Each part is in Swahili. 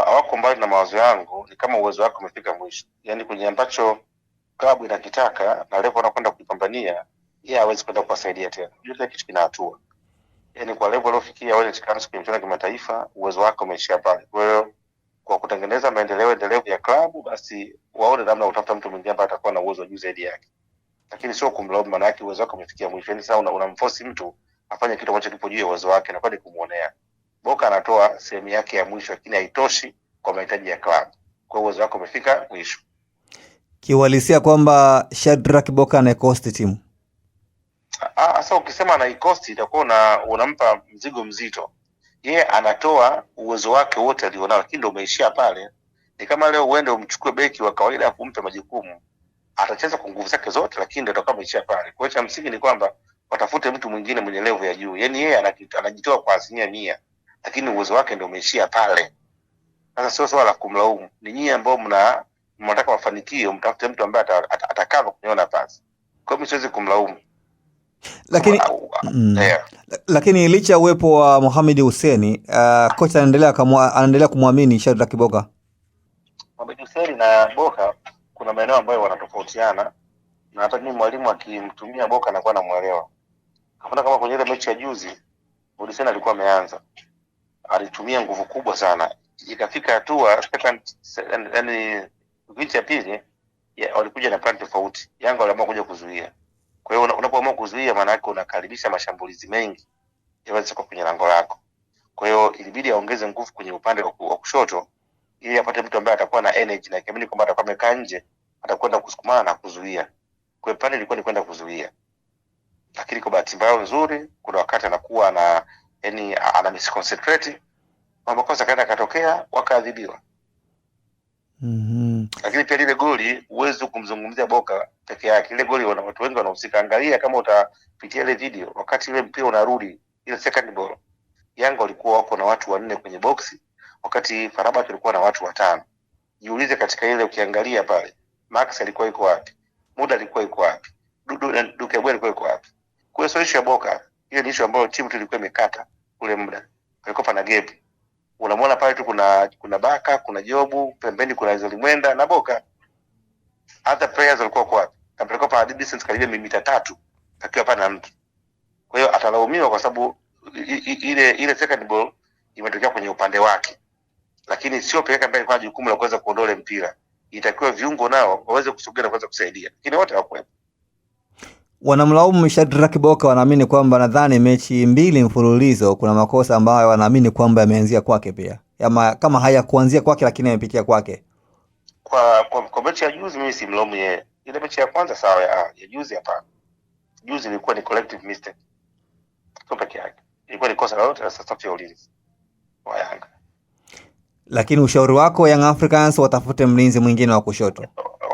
hawako mbali na mawazo yangu, ni kama uwezo wako umefika mwisho. Yaani kwenye ambacho klabu inakitaka na level anakwenda kuipambania, yeye hawezi kwenda kuwasaidia tena. Kila kitu kina hatua. Yaani kwa level alofikia wale chikano kwenye mchezo wa kimataifa, uwezo wako umeishia pale. Kwa hiyo kwa kutengeneza maendeleo endelevu ya klabu, basi waone namna utafuta mtu mwingine ambaye atakuwa na uwezo juu zaidi yake. Lakini sio kumlaumu, maana yake uwezo wako umefikia mwisho. Yaani sasa unamforce mtu afanye kitu ambacho kipo juu ya uwezo wake na kwani kumuonea. Boka anatoa sehemu yake ya mwisho, lakini haitoshi kwa mahitaji ya klabu. Kwa uwezo wako umefika mwisho. Kiuhalisia kwamba Shadrack Boka anaikosti timu. Sasa ukisema anaikosti itakuwa unampa mzigo mzito. Yeye anatoa uwezo wake wote alionao, lakini ndio umeishia pale. Ni kama leo uende umchukue beki wa kawaida kumpe majukumu, atacheza kwa nguvu zake zote, lakini ndio atakuwa ameishia pale. Kwa hiyo cha msingi ni kwamba watafute mtu mwingine mwenye level ya juu. Yaani yeye anajitoa kwa 100%, lakini uwezo wake ndio umeishia pale. Sasa sio swala la kumlaumu, ni nyinyi ambao mnataka mafanikio, mtafute mtu ambaye atakava kwenye nafasi. Kwa hiyo siwezi kumlaumu. Lakini lakini licha ya uwepo wa Mohamed Hussein, kocha anaendelea kumwamini Shadrack Boka. Mohamed Hussein na Boka kuna maeneo ambayo wanatofautiana, na hata mimi mwalimu akimtumia Boka anakuwa anamuelewa. Kama kwenye ile mechi ya juzi, Hussein alikuwa ameanza, alitumia nguvu kubwa sana, ikafika hatua yani kipindi cha pili walikuja na plan tofauti. Yanga waliamua kuja kuzuia. Kwa hiyo unapoamua kuzuia, maana yake unakaribisha mashambulizi mengi yaweze kwa kwenye lango lako. Kwa hiyo ilibidi aongeze nguvu kwenye upande wa kushoto ili apate mtu ambaye atakuwa na energy, na kiamini kwamba atakuwa amekaa nje atakwenda kusukumana na kuzuia. Kwa hiyo plan ilikuwa ni kwenda kuzuia. Lakini kwa bahati mbaya nzuri, kuna wakati anakuwa ana misconcentrate, mambo kosa kaenda katokea, wakaadhibiwa. Lakini pia ile goli uwezo kumzungumzia Boka peke yake. Ile goli watu wengi wanahusika. Angalia kama utapitia ile video, wakati ile mpira unarudi, ile second ball, Yanga walikuwa wako na watu 4 kwenye boxi, wakati Farabat alikuwa na watu 5. Jiulize katika ile, ukiangalia pale, Max alikuwa yuko wapi? Muda alikuwa yuko wapi? Dukebwe alikuwa yuko wapi? Kwa hiyo issue ya Boka, hiyo ni issue ambayo timu tulikuwa imekata ule muda. Kulikuwa pana gap. Unamwona pale tu kuna Baka, kuna Jobu, pembeni kuna Zolimwenda na Boka. Hata players walikuwa kwa wapi? Kapeleka pa distance karibia mita 3 akiwa pana na mtu. Kwa hiyo atalaumiwa kwa sababu ile second ball imetokea kwenye upande wake. Lakini sio pekee ambaye kwa jukumu la kuweza kuondoa mpira. Itakiwa viungo nao waweze kusogea na kuweza kusaidia. Lakini wote hawakuwepo. Wanamlaumu Shadrack Boka, wanaamini kwamba nadhani mechi 2 mfululizo kuna makosa ambayo wanaamini kwamba yameanzia kwake pia. Kama haya kuanzia kwake, lakini yamepitia kwake. Kwa mechi ya juzi mimi simlaumu yeye. Ile mechi ya kwanza sawa, ya juzi hapana. Juzi ilikuwa ni collective mistake. Sio peke yake. Ilikuwa ni kosa lolote la safu ya ulinzi wa Yanga. Lakini ushauri wako, Young Africans watafute mlinzi mwingine wa kushoto.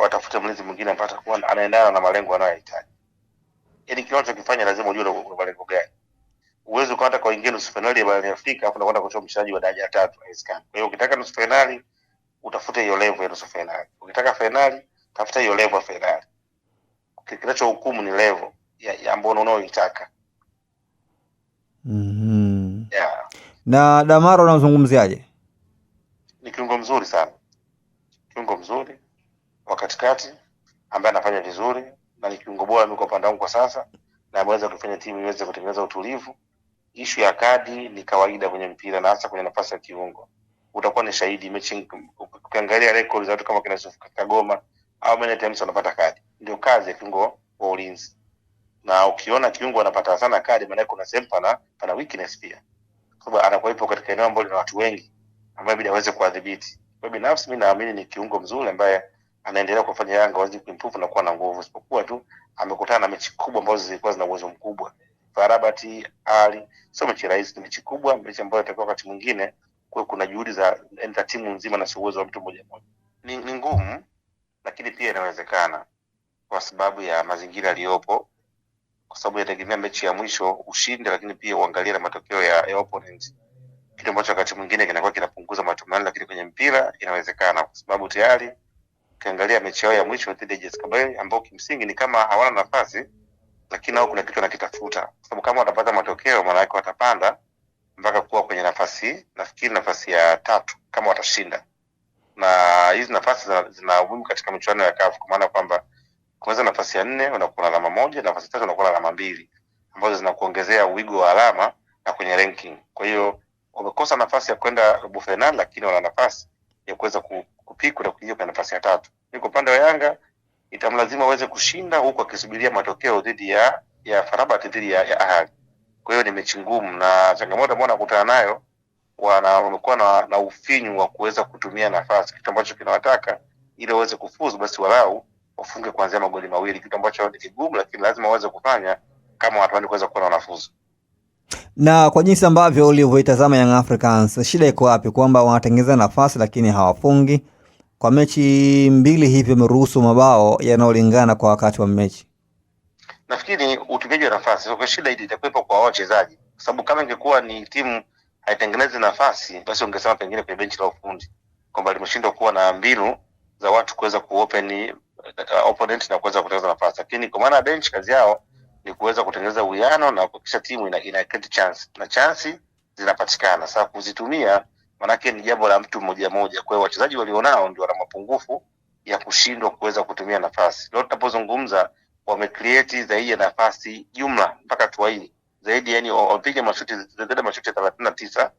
Watafute mlinzi mwingine ambaye atakuwa anaendana na malengo anayohitaji. Yaani kile unachokifanya lazima ujue una malengo gani. Uwezo ukaenda kwa wengine nusu finali ya Barani Afrika afu unakwenda kuchoma mchezaji wa daraja 3 haiwezekani. Kwa hiyo ukitaka nusu finali utafute hiyo level ya nusu finali. Ukitaka finali tafuta hiyo level ya finali. Kinachohukumu ni level ya ambayo unaoitaka. Yeah. Na Damaro unazungumziaje? Ni kiungo mzuri sana. Kiungo mzuri wa katikati ambaye anafanya vizuri na ni kiungo bora mimi kwa upande wangu kwa sasa, na ameweza kufanya timu iweze kutengeneza utulivu. Issue ya kadi ni kawaida kwenye mpira na hasa kwenye nafasi ya kiungo. Utakuwa ni shahidi mechi, ukiangalia records za watu kama kina Yusuf Kagoma au many times wanapata kadi. Ndio kazi ya kiungo wa ulinzi. Na ukiona kiungo anapata sana kadi, maana kuna sehemu pana weakness pia. Kwa sababu anakuwa ipo katika eneo ambalo lina watu wengi ambao bidii aweze kuadhibiti. Kwa binafsi mimi naamini ni kiungo mzuri ambaye anaendelea kufanya Yanga wazidi kuimprove na kuwa na nguvu, isipokuwa tu amekutana na mechi kubwa ambazo zilikuwa zina uwezo mkubwa. Farabati, Ali, sio mechi rahisi, ni mechi kubwa, mechi ambayo itakuwa wakati mwingine kwa kuna juhudi za timu nzima na sio uwezo wa mtu mmoja mmoja. Ni ngumu, lakini pia inawezekana kwa sababu ya mazingira yaliyopo, kwa sababu yategemea mechi ya mwisho ushinde, lakini pia uangalie na matokeo ya opponent. Kitu ambacho wakati mwingine kinakuwa kinapunguza matumaini, lakini kwenye mpira inawezekana kwa sababu tayari ukiangalia mechi yao ya mwisho dhidi ya JS Kabylie ambao kimsingi ni kama hawana nafasi, lakini hao kuna kitu wanakitafuta. Kwa sababu kama watapata matokeo maana yake watapanda mpaka kuwa kwenye nafikiri nafasi ya 3 kama watashinda. Na hizi nafasi zina umuhimu katika michuano ya CAF, kwa maana kwamba kuanza nafasi ya 4 unakuwa na alama 1, nafasi 3 unakuwa na alama 2, ambazo zinakuongezea wigo wa alama na kwenye ranking. Kwa hiyo wamekosa nafasi ya kwenda robo finali, lakini wana nafasi ya kuweza kupika na kuingia kwenye nafasi ya 3. Kwa upande wa Yanga itamlazima aweze kushinda huku akisubiria matokeo dhidi ya Farabat dhidi ya Ahly. Kwa hiyo ni mechi ngumu, na changamoto ambayo wanakutana nayo, wamekuwa na ufinyu wa kuweza kutumia nafasi, kitu ambacho kinawataka ili waweze kufuzu basi walau wafunge kuanzia magoli 2, kitu ambacho ni kigumu, lakini lazima waweze kufanya kama watu kuweza kuwa na wanafuzu. Na kwa jinsi ambavyo ulivyoitazama Young Africans, shida iko wapi? Kwamba wanatengeneza nafasi lakini hawafungi. Kwa mechi 2 hivi wameruhusu mabao yanayolingana kwa wakati wa mechi. Nafikiri utumiaji wa nafasi, kwa shida hii itakuwepo kwa wachezaji, kwa sababu kama ingekuwa ni timu haitengenezi nafasi, basi ungesema pengine kwenye benchi la ufundi kwamba limeshindwa kuwa na mbinu za watu kuweza kuopen opponent na kuweza kutengeneza nafasi. Lakini kwa maana bench kazi yao ni kuweza kutengeneza uwiano na kuhakikisha timu ina create chance, na chance zinapatikana. Sasa kuzitumia manake ni jambo la mtu mmoja mmoja. Kwa hiyo wachezaji walionao ndio wana mapungufu ya kushindwa kuweza kutumia nafasi. Leo tunapozungumza wamecreate zaidi ya nafasi jumla mpaka tuwaili zaidi, yani wapiga mashuti zaidi ya mashuti 39,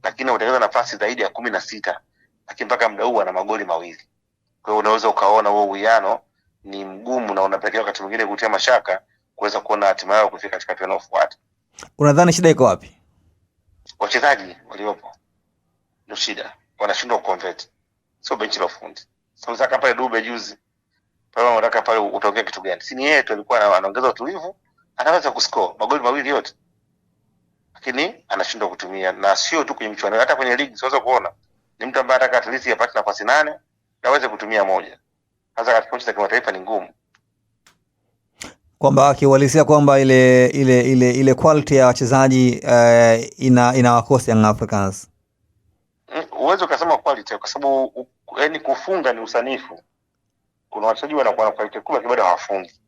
lakini watengeneza nafasi zaidi ya 16, lakini mpaka muda huu ana magoli 2. Kwa hiyo unaweza ukaona huo uwiano ni mgumu, na unapelekea wakati mwingine kutia mashaka kuweza kuona hatima yao kufika katika hatua inayofuata. Unadhani shida iko wapi? Wachezaji waliopo ndio shida, wanashindwa kuconvert, sio benchi la ufundi. Sasa kama pale Dube juzi pale, unataka pale utaongea kitu gani? Si ni yeye tu alikuwa anaongeza utulivu, anaweza kuscore magoli 2 yote, lakini anashindwa kutumia. Na sio tu kwenye michuano, hata kwenye ligi siweza kuona ni mtu ambaye anataka at least apate nafasi 8 na aweze kutumia 1. Hasa katika mechi za kimataifa ni ngumu, kwamba akiwalisia kwamba ile quality ya wachezaji inawakosa Young Africans. Uwezo ukasema quality, kwa sababu yani kufunga ni usanifu. Kuna wachezaji wanakuwa na quality kubwa bado hawafungi.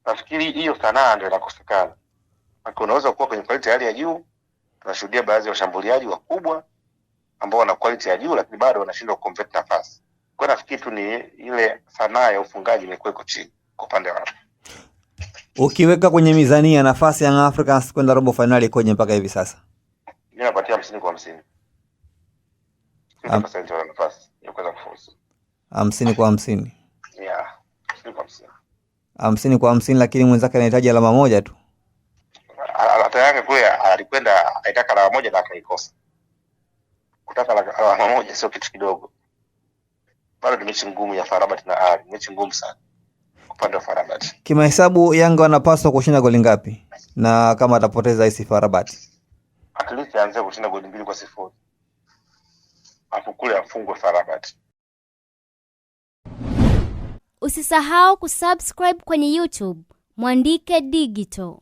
Nafikiri hiyo sanaa ndio inakosekana. Unaweza kuwa kwenye quality hali ya juu, tunashuhudia baadhi ya washambuliaji wakubwa ambao wana quality ya juu lakini bado wanashindwa kuconvert nafasi. Kwa nafikiri tu ni ile sanaa ya ufungaji imekuwa iko chini kwa upande wao. Ukiweka kwenye mizania nafasi ya Young Africans kwenda robo finali kwenye mpaka hivi sasa, mimi napatia 50-50. 50% ya nafasi ya kuweza kufuzu. 50-50. Yeah, 50-50. 50-50, lakini mwenzake anahitaji alama 1 tu. Hata Yanga kule alikwenda aitaka alama 1 na akaikosa. Kutaka alama 1 sio kitu kidogo. Bado ni mechi ngumu ya Farabat na Ahly, mechi ngumu sana upande wa Farabat. Kimahesabu Yanga wanapaswa kushinda goli ngapi? Na kama atapoteza hisi Farabat, at least aanze kushinda goli 2-0. Hapo kule afungwe Farabat. Usisahau kusubscribe kwenye YouTube Mwandike Digital.